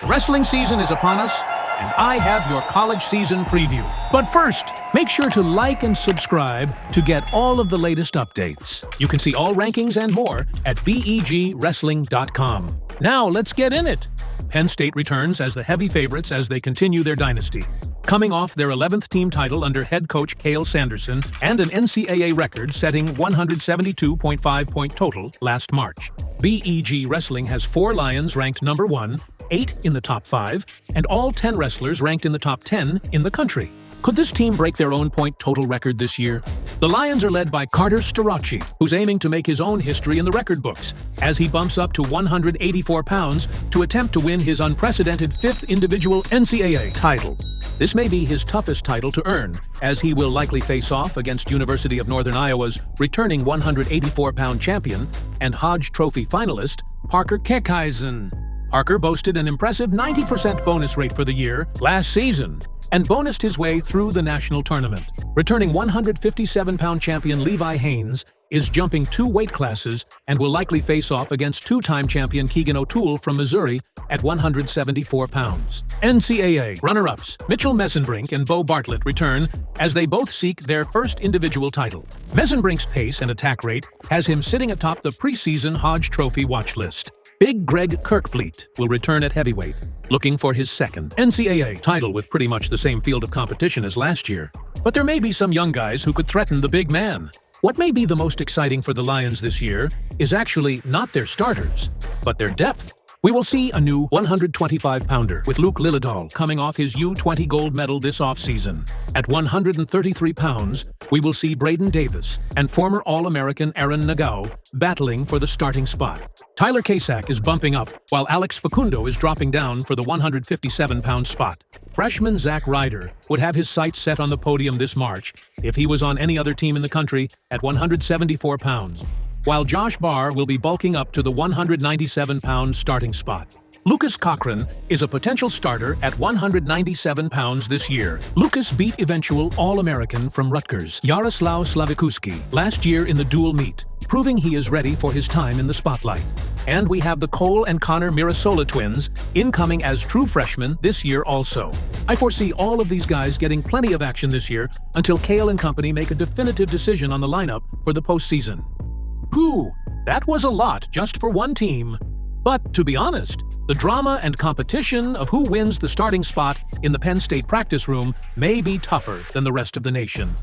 Wrestling season is upon us, and I have your college season preview. But first, make sure to like and subscribe to get all of the latest updates. You can see all rankings and more at begwrestling.com. Now let's get in it. Penn State returns as the heavy favorites as they continue their dynasty, coming off their 11th team title under head coach Cael Sanderson and an NCAA record-setting 172.5-point total last March. BEG Wrestling has 4 Lions ranked number 1, 8 in the top 5, and all 10 wrestlers ranked in the top 10 in the country. Could this team break their own point total record this year? The Lions are led by Carter Starocci, who's aiming to make his own history in the record books, as he bumps up to 184 pounds to attempt to win his unprecedented 5th individual NCAA title. This may be his toughest title to earn, as he will likely face off against University of Northern Iowa's returning 184-pound champion and Hodge Trophy finalist, Parker Hawkeyes. Parker boasted an impressive 90% bonus rate for the year last season and bonused his way through the national tournament. Returning 157-pound champion Levi Haynes is jumping 2 weight classes and will likely face off against 2-time champion Keegan O'Toole from Missouri at 174 pounds. NCAA runner-ups Mitchell Messenbrink and Bo Bartlett return as they both seek their first individual title. Messenbrink's pace and attack rate has him sitting atop the preseason Hodge Trophy watch list. Big Greg Kirkfleet will return at heavyweight, looking for his second NCAA title with pretty much the same field of competition as last year. But there may be some young guys who could threaten the big man. What may be the most exciting for the Lions this year is actually not their starters, but their depth. We will see a new 125-pounder with Luke Lillidahl coming off his U20 gold medal this offseason. At 133 pounds, we will see Braden Davis and former All-American Aaron Nagao battling for the starting spot. Tyler Kasak is bumping up, while Alex Facundo is dropping down for the 157-pound spot. Freshman Zach Ryder would have his sights set on the podium this March if he was on any other team in the country at 174 pounds, while Josh Barr will be bulking up to the 197-pound starting spot. Lucas Cochran is a potential starter at 197 pounds this year. Lucas beat eventual All-American from Rutgers, Yaroslav Slavikuski, last year in the dual meet, proving he is ready for his time in the spotlight. And we have the Cole and Connor Mirasola twins incoming as true freshmen this year also. I foresee all of these guys getting plenty of action this year until Cael and company make a definitive decision on the lineup for the postseason. Whew, that was a lot just for one team. But to be honest, the drama and competition of who wins the starting spot in the Penn State practice room may be tougher than the rest of the nation.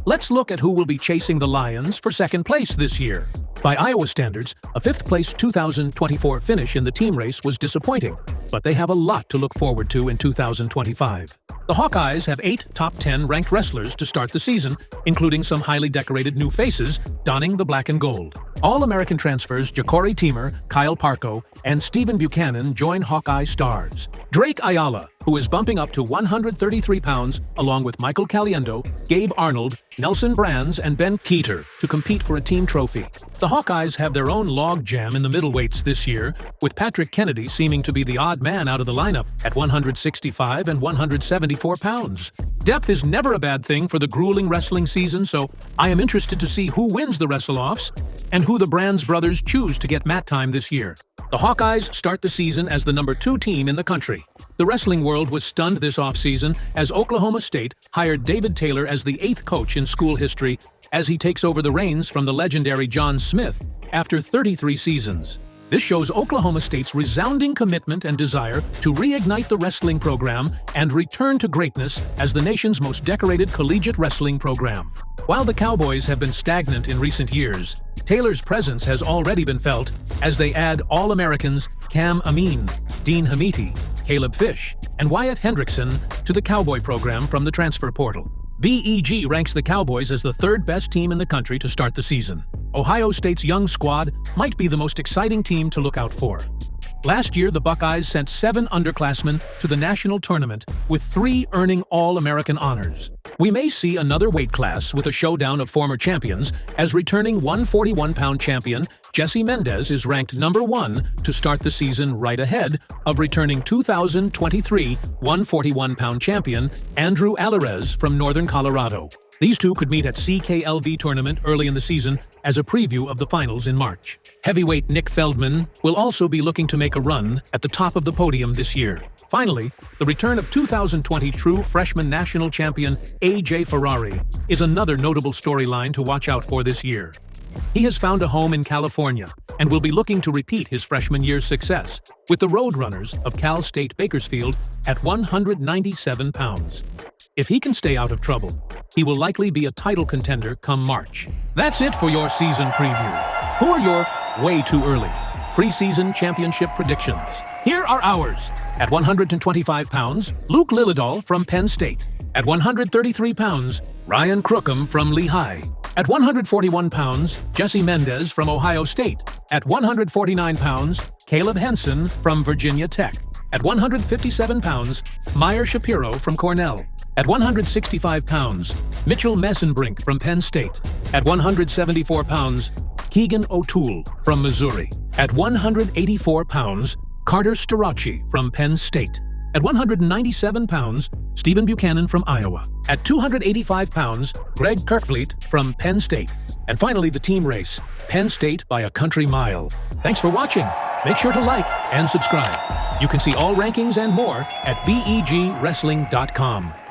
Let's look at who will be chasing the Lions for second place this year. By Iowa standards, a 5th-place 2024 finish in the team race was disappointing, but they have a lot to look forward to in 2025. The Hawkeyes have 8 top 10 ranked wrestlers to start the season, including some highly decorated new faces donning the black and gold. All-American transfers Ja'Cory Teamer, Kyle Parko, and Stephen Buchanan join Hawkeye stars. Drake Ayala, who is bumping up to 133 pounds, along with Michael Caliendo, Gabe Arnold, Nelson Brands, and Ben Keeter to compete for a team trophy. The Hawkeyes have their own logjam in the middleweights this year, with Patrick Kennedy seeming to be the odd man out of the lineup at 165 and 174 pounds. Depth is never a bad thing for the grueling wrestling season, so I am interested to see who wins the wrestle-offs and who the Brands brothers choose to get mat time this year. The Hawkeyes start the season as the number 2 team in the country. The wrestling world was stunned this offseason as Oklahoma State hired David Taylor as the 8th coach in school history as he takes over the reins from the legendary John Smith after 33 seasons. This shows Oklahoma State's resounding commitment and desire to reignite the wrestling program and return to greatness as the nation's most decorated collegiate wrestling program. While the Cowboys have been stagnant in recent years, Taylor's presence has already been felt as they add All-Americans Cam Amin, Dean Hamiti, Caleb Fish, and Wyatt Hendrickson to the Cowboy program from the transfer portal. BEG ranks the Cowboys as the 3rd best team in the country to start the season. Ohio State's young squad might be the most exciting team to look out for. Last year, the Buckeyes sent 7 underclassmen to the national tournament, with 3 earning All-American honors. We may see another weight class with a showdown of former champions, as returning 141-pound champion Jesse Mendez is ranked number 1 to start the season, right ahead of returning 2023 141-pound champion Andrew Alvarez from Northern Colorado. These two could meet at CKLV tournament early in the season as a preview of the finals in March. Heavyweight Nick Feldman will also be looking to make a run at the top of the podium this year. Finally, the return of 2020 true freshman national champion A.J. Ferrari is another notable storyline to watch out for this year. He has found a home in California and will be looking to repeat his freshman year's success with the Roadrunners of Cal State Bakersfield at 197 pounds. If he can stay out of trouble, he will likely be a title contender come March. That's it for your season preview. Who are your way too early preseason championship predictions? Here are ours. At 125 pounds, Luke Lillidahl from Penn State. At 133 pounds, Ryan Crookham from Lehigh. At 141 pounds, Jesse Mendez from Ohio State. At 149 pounds, Caleb Henson from Virginia Tech. At 157 pounds, Meyer Shapiro from Cornell. At 165 pounds, Mitchell Messenbrink from Penn State. At 174 pounds, Keegan O'Toole from Missouri. At 184 pounds, Carter Starachi from Penn State. At 197 pounds, Stephen Buchanan from Iowa. At 285 pounds, Greg Kirkfleet from Penn State. And finally, the team race, Penn State by a country mile. Thanks for watching. Make sure to like and subscribe. You can see all rankings and more at begwrestling.com.